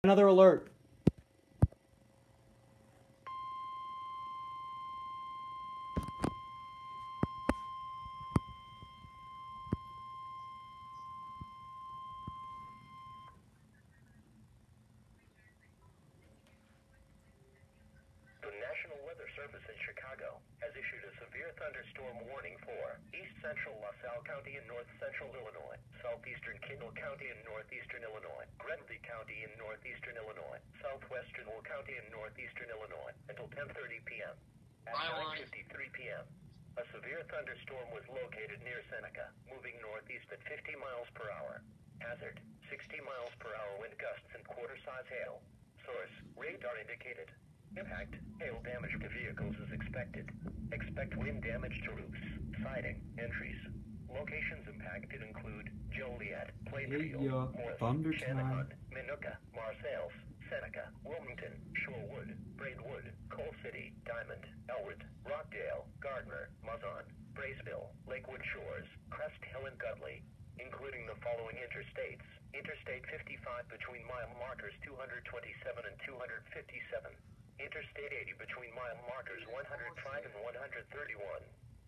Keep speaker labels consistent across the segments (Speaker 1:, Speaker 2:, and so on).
Speaker 1: Another alert.
Speaker 2: The National Weather Service in Chicago has issued a severe thunderstorm warning for east central LaSalle County in north central Illinois, southeastern KENDALL County in northeastern Illinois, GRUNDY County in northeastern Illinois, southwestern Will County in northeastern Illinois until 10:30 p.m. At 9:53 p.m., a severe thunderstorm was located near Seneca, moving northeast at 50 miles per hour. Hazard, 60 miles per hour wind gusts and quarter-size hail. Source, radar indicated. Impact, hail damage to vehicles is expected. Expect wind damage to roofs, siding, entries. Locations impacted include Joliet, Plainfield, Morris, Shanahan, Minooka, Marseilles, Seneca, Wilmington, Shorewood, Braidwood, Coal City, Diamond, Elwood, Rockdale, Gardner, Mazon, Braceville, Lakewood Shores, Crest Hill and Gutley, including the following interstates. Interstate 55 between mile markers 227 and 257. Interstate 80 between mile markers 105 and 131.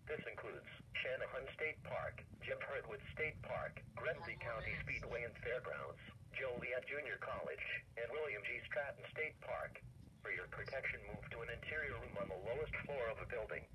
Speaker 2: This includes Shanahan State Park, Jeff Herdwood State Park, Grundy County Speedway and Fairgrounds, Joliet Junior College, and William G. Stratton State Park. For your protection, move to an interior room on the lowest floor of a building.